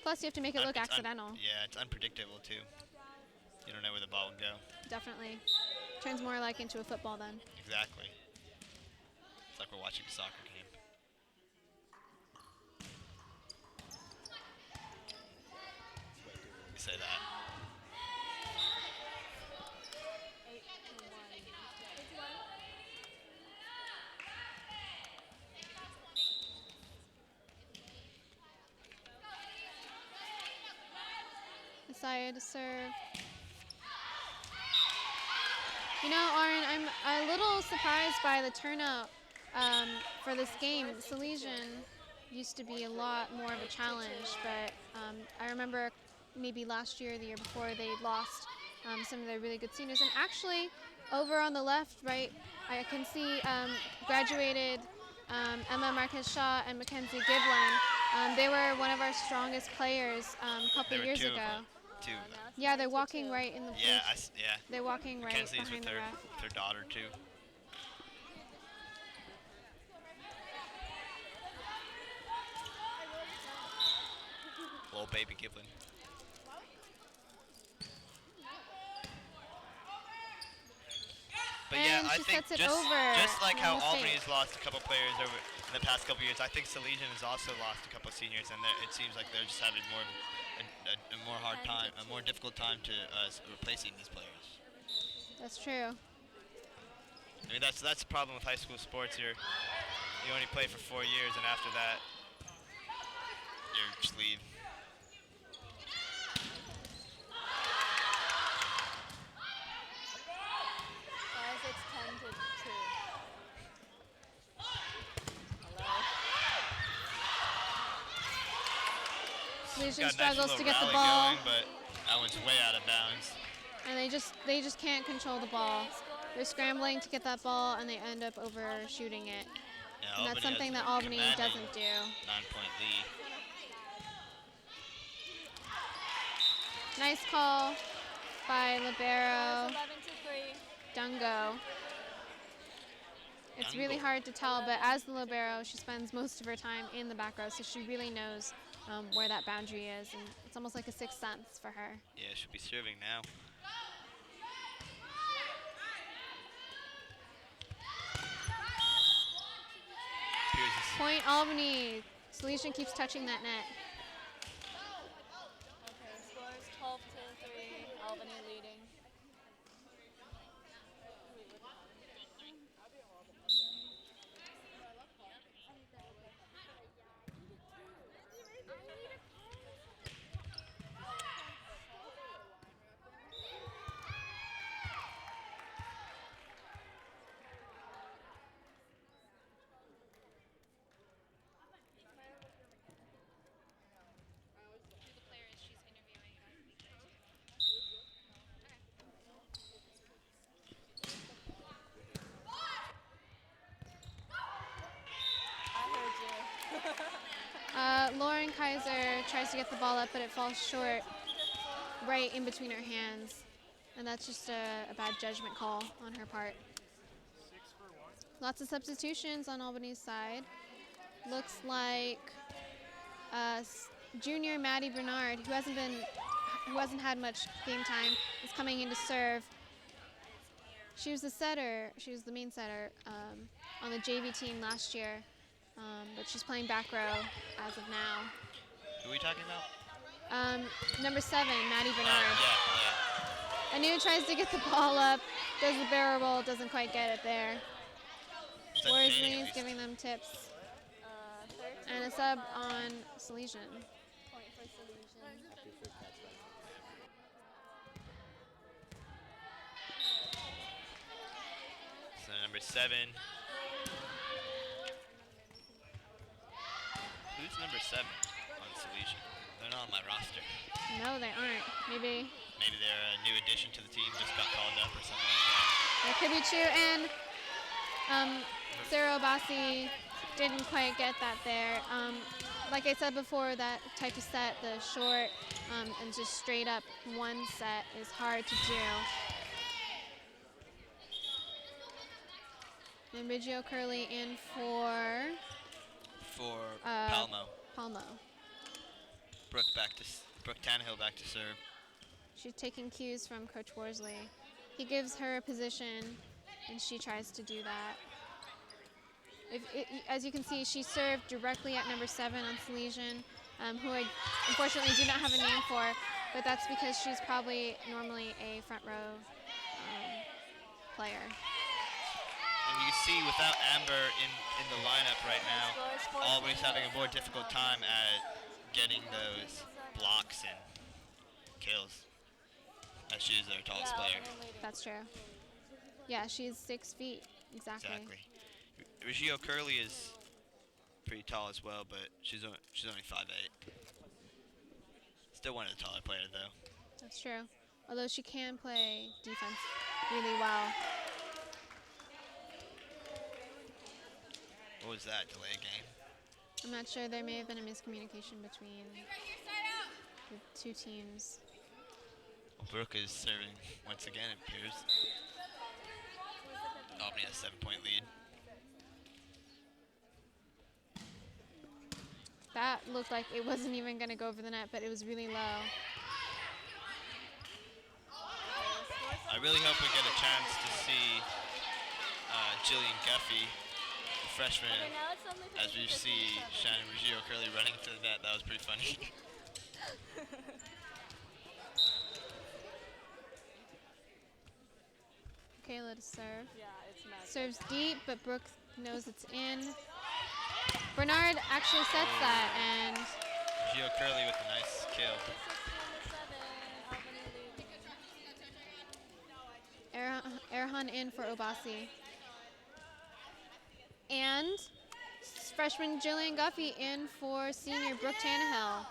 Plus, you have to make it look it's accidental. yeah, it's unpredictable too. You don't know where the ball will go. Definitely. Turns more like into a football then. Exactly. It's like we're watching a soccer game. We say that. 8-1. Isaiah to serve. You know, Aaron, I'm a little surprised by the turnout for this game. Salesian used to be a lot more of a challenge, but I remember maybe last year, the year before, they lost some of their really good seniors. And actually, over on the left, right, I can see graduated Emma Marquez-Shaw and Mackenzie Giblin. They were one of our strongest players a couple There were years two of ago. them. Two. Now it's Yeah, 9 they're to walking 2. right in the Yeah, blue. yeah. They're walking right Mackenzie's behind with the her, ref. their daughter too. Little baby Giblin. But yeah, And I she think sets it just over. just like how Almost Albany faked. has lost a couple players over in the past couple years, I think Salesian has also lost a couple seniors, and it seems like they're just having more of a more hard 10 to time, a more 2. difficult time to replacing these players. That's true. I mean, that's the problem with high school sports here. You only play for 4 years, and after that, you just leave. Guys, it's 10 to 2. Hello. Salesian Got a nice struggles little to get the rally ball, going, but that one's way out of bounds. and they just can't control the ball. They're scrambling to get that ball, and they end up overshooting it. Yeah, And that's Albany something has that a Albany commanding doesn't do. 9-point lead. Nice call by Guys, libero 11 to 3. Dungo. It's really Dungo. hard to tell, but as the libero, she spends most of her time in the back row, so she really knows where that boundary is, and it's almost like a sixth sense for her. Yeah, she'll be serving now. Here's this. Point Albany. Salesian keeps touching that net. Okay, score is 12 to 3. Albany leading. I heard you. Lauren Kaiser tries to get the ball up, but it falls short right in between her hands. And that's just a bad judgment call on her part. 6 for 1. Lots of substitutions on Albany's side. Looks like junior Maddie Bernard, who hasn't had much game time, is coming in to serve. She was the setter. She was the main setter on the JV team last year, but she's playing back row as of now. Who are we talking about? Number 7, Maddie Bernard. Yeah. Anu tries to get the ball up, does the barrel roll, doesn't quite get it there. Is that Shane, at Worsley's least? giving them tips. 13 And a to sub 5. on Salesian. Point for Salesian. After third catch by So number 7. Who's number 7 on Salesian? They're not on my roster. No, they aren't. Maybe Maybe they're a new addition to the team, just got called up or something like that could be true. And Sarah Obasi didn't quite get that there. Like I said before, that type of set, the short and just straight up one set, is hard to do. And Riggio Curley in for For Uh, Palmo. Palmo. Brooke Tannehill back to serve. She's taking cues from Coach Worsley. He gives her a position, and she tries to do that. As you can see, she served directly at number 7 on Salesian, who I unfortunately do not have a name for, but that's because she's probably normally a front row player. And you can see without Amber in the lineup right now, Albany's having a more difficult time at getting those blocks and kills, as she's their tallest player. That's true. Yeah, she's 6 feet, exactly. Exactly. Riggio Curley is pretty tall as well, but she's only 5'8". Still one of the taller players though. That's true. Although she can play defense really well. What was that, delay game? I'm not sure. There may have been a miscommunication between the two teams. Brooke is serving once again, it appears. Albany has a 7-point lead. That looked like it wasn't even going to go over the net, but it was really low. I really hope we get a chance to see Jillian Guffey, the freshman, Okay, now it's only as we 15 see to Shannon Ruggiero currently running to the net. That was pretty funny. Kayla to serve. Yeah, it's mad. Serves deep, but Brooke knows it's in. Bernard actually sets that, and Ruggiero Curley with a nice kill. 16 to 7, Albany leading. Erhan in for Obasi. And freshman Jillian Guffey in for senior Brooke Tannehill.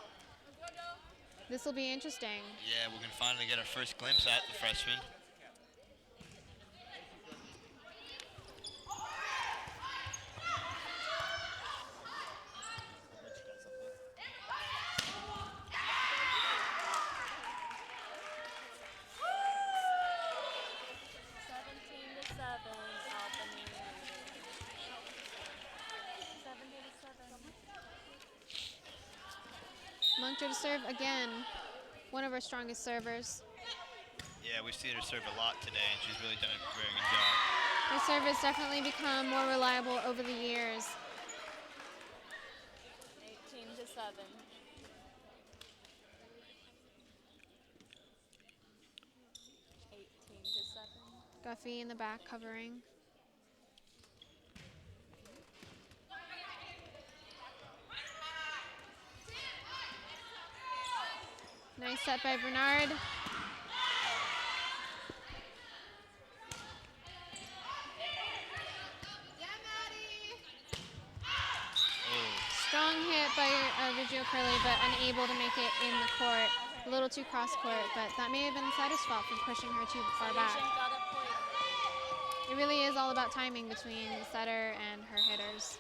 This will be interesting. Yeah, we're going to finally get our first glimpse at the freshman. Munkter to serve again. One of our strongest servers. Yeah, we've seen her serve a lot today, and she's really done a very good job. Her serve has definitely become more reliable over the years. 18 to 7. Guffey in the back covering. Nice set by Bernard. Strong hit by Reggio Curley, but unable to make it in the court. A little too cross court, but that may have been the setter's fault for pushing her too far back. Salesian got a point. It really is all about timing between the setter and her hitters.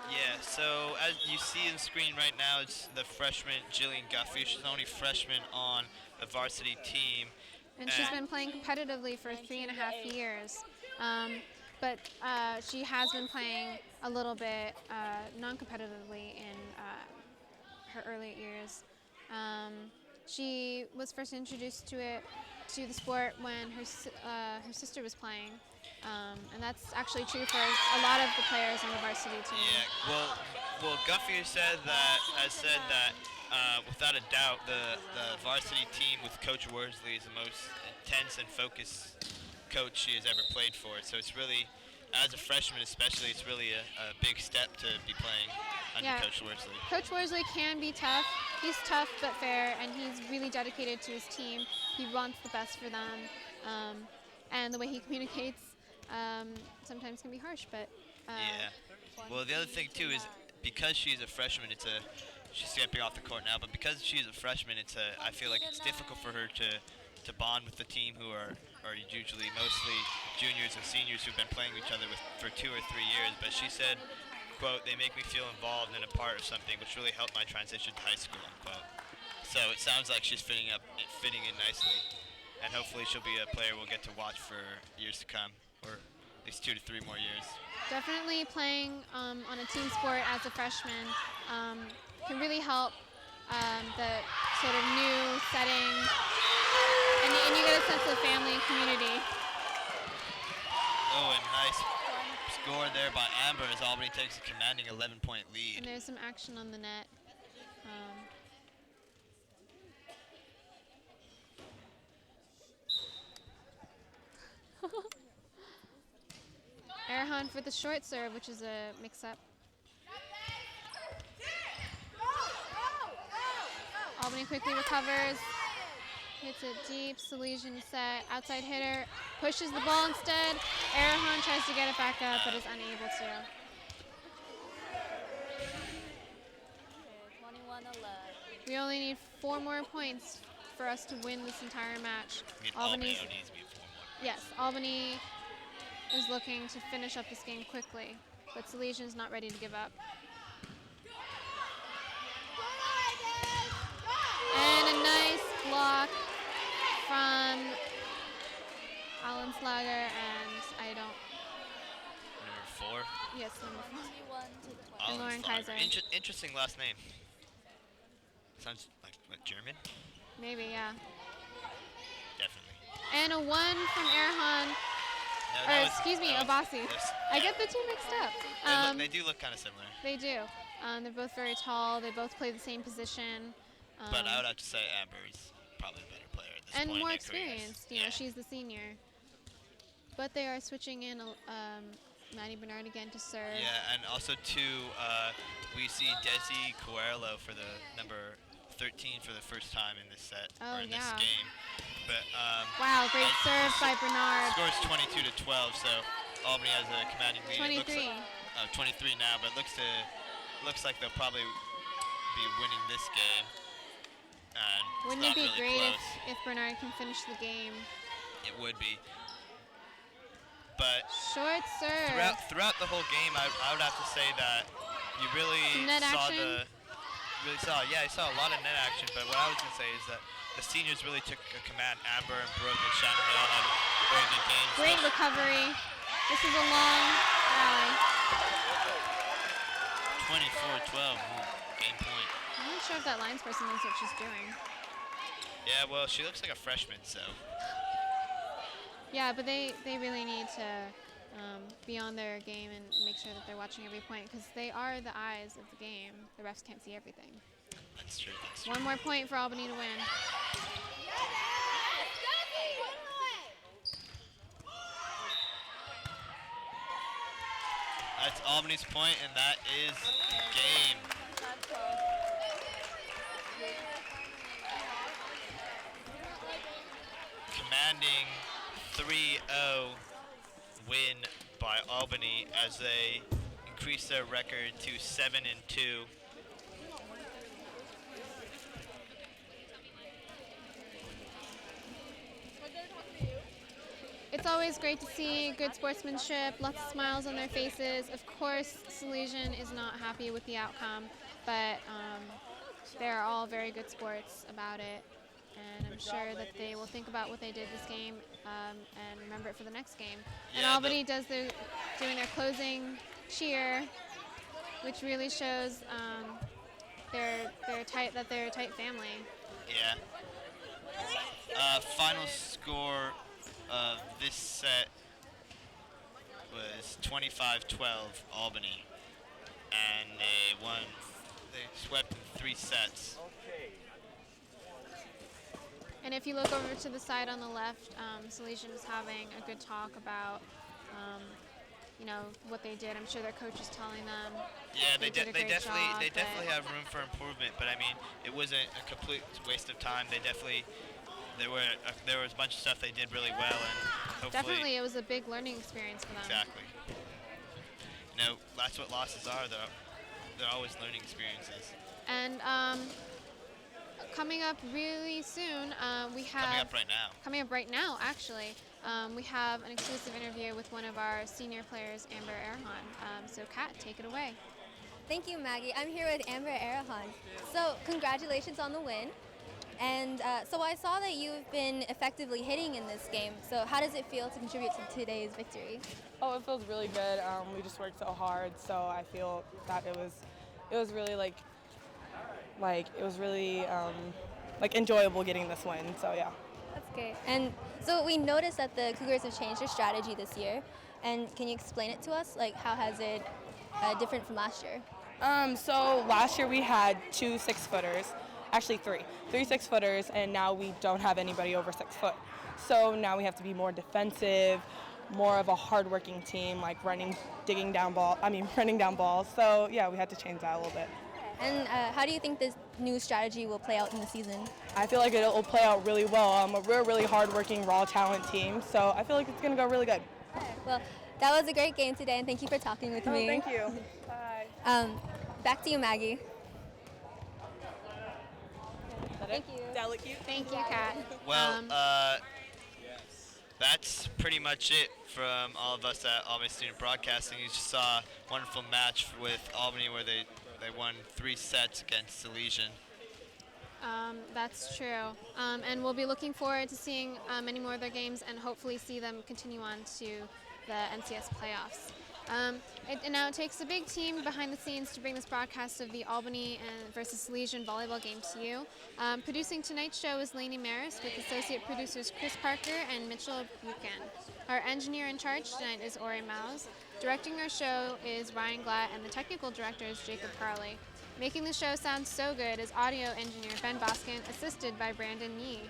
Yeah, so as you see on the screen right now, it's the freshman Jillian Guffey. She's the only freshman on the varsity team. And she's been playing competitively for 3.5 years. But she has been playing a little bit non-competitively in her early years. She was first introduced to the sport when her sister was playing. And that's actually true for a lot of the players on the varsity team. Yeah, well, Guffey has said that without a doubt, the varsity team with Coach Worsley is the most intense and focused coach she has ever played for. So it's really, as a freshman especially, it's really a big step to be playing under Coach Worsley. Coach Worsley can be tough. He's tough but fair, and he's really dedicated to his team. He wants the best for them, and the way he communicates sometimes can be harsh, but yeah. Well, the other thing too is because she's a freshman, she's stepping off the court now, but because she's a freshman, I feel like it's difficult for her to bond with the team who are usually mostly juniors and seniors who've been playing with each other for 2 or 3 years. But she said, quote, "They make me feel involved and a part of something, which really helped my transition to high school," unquote. So it sounds like she's fitting in nicely, and hopefully she'll be a player we'll get to watch for years to come, or at least 2 to 3 more years. Definitely playing on a team sport as a freshman can really help the sort of new setting, and you get a sense of family and community. Oh, and nice score there by Amber as Albany takes a commanding 11-point lead. And there's some action on the net. Erhan for the short serve, which is a mix-up. Albany quickly recovers, hits it deep. Salesian set, outside hitter, pushes the ball instead. Erhan tries to get it back up, but is unable to. Okay, 21-11. We only need 4 more points for us to win this entire match. Albany needs to be 4 more Yes, Albany is looking to finish up this game quickly, but Salesian's not ready to give up. And a nice block from Alan Slager, and I don't. Number 4. Yes, number 4. 21 to 20. And Lauren Allenslager. Kaiser. Interesting last name. Sounds like what, German? Maybe, yeah. Definitely. And a 1 from Erhan. No, Or that was- excuse me, that was- Abasi. that's- I yeah. get the two mixed up. They do look kind of similar. They do. They're both very tall. They both play the same position. But I would have to say Amber is probably a better player at this And point more in their careers. experienced. You know, she's the senior. But they are switching in Maddie Bernard again to serve. Yeah, and also too, we see Desi Coelho for the number 13 for the first time in this set Oh, or in this yeah. game. But Wow, great and serve by Bernard. Scores 22 to 12, so Albany has a commanding lead. It looks 23. like, 23 now, but looks like they'll probably be winning this game. And Wouldn't it's it not be really great close. if Bernard can finish the game? It would be. But Short serve. throughout the whole game, I would have to say that you really Some net saw action? I saw a lot of net action. But what I was gonna say is that the seniors really took a command. Amber and Brooke and Shannon, they all had very good games. Great recovery. This is a long rally. 24-12, game point. I'm not sure if that lines person knows what she's doing. Yeah, well, she looks like a freshman, so Yeah, but they really need to be on their game and make sure that they're watching every point because they are the eyes of the game. The refs can't see everything. that's true. That's true. One more point for Albany to win. That's Albany's point, and that is game. Commanding 3-0 win by Albany as they increase their record to 7-2. It's always great to see good sportsmanship, lots of smiles on their faces. Of course, Salesian is not happy with the outcome, but they're all very good sports about it. And I'm sure that they will think about what they did this game and remember it for the next game. And Yeah, Albany doing their closing cheer, which really shows they're a tight family. Yeah. Final score of this set was 25-12 Albany, and they swept in 3 sets. And if you look over to the side on the left, Salesian is having a good talk about, what they did. I'm sure their coach is telling them. Yeah, they did a great definitely job, definitely but- have room for improvement, but I mean, it wasn't a complete waste of time. There was a bunch of stuff they did really well, and hopefully Definitely, it was a big learning experience for them. exactly. That's what losses are. They're always learning experiences. And coming up really soon, we have Coming up right now. actually. We have an exclusive interview with one of our senior players, Amber Erhan. So, Kat, take it away. Thank you, Maggie. I'm here with Amber Arahan. So, congratulations on the win. And so I saw that you've been effectively hitting in this game. So how does it feel to contribute to today's victory? Oh, it feels really good. We just worked so hard, so I feel that it was really it was really enjoyable getting this win. So yeah. That's great. And so we noticed that the Cougars have changed their strategy this year. And can you explain it to us? Like, how has it different from last year? So last year we had 2 6-footers. Actually 3 6-footers, and now we don't have anybody over 6 foot. So now we have to be more defensive, more of a hard-working team, like running down balls. So yeah, we had to change that a little bit. And how do you think this new strategy will play out in the season? I feel like it will play out really well. We're a really hard-working, raw talent team, so I feel like it's gonna go really good. Well, that was a great game today, and thank you for talking with me. Thank you. Bye. Back to you, Maggie. Thank you. Did that look cute? Thank you, Kat. Well, That's pretty much it from all of us at Albany Student Broadcasting. You just saw a wonderful match with Albany where they won 3 sets against Salesian. That's true. And we'll be looking forward to seeing many more of their games and hopefully see them continue on to the NCS playoffs. And now it takes a big team behind the scenes to bring this broadcast of the Albany versus Salesian volleyball game to you. Producing tonight's show is Lainey Maris with associate producers Chris Parker and Mitchell Buchan. Our engineer in charge tonight is Ori Mouse. Directing our show is Ryan Glatt and the technical director is Jacob Carley. Making the show sound so good is audio engineer Ben Boskin, assisted by Brandon Yee.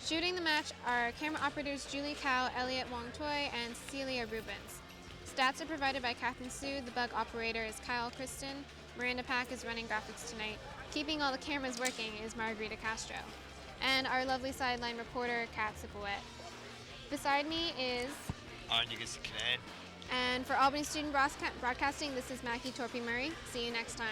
Shooting the match are camera operators Julie Cow, Elliot Wong Toy, and Celia Rubens. Stats are provided by Catherine Sue. The bug operator is Kyle Kristen. Miranda Pack is running graphics tonight. Keeping all the cameras working is Margarita Castro. And our lovely sideline reporter, Kat Sipowet. Beside me is Anya Gisikanen. and for Albany Student Broadcasting, this is Mackie Torpy Murray. See you next time.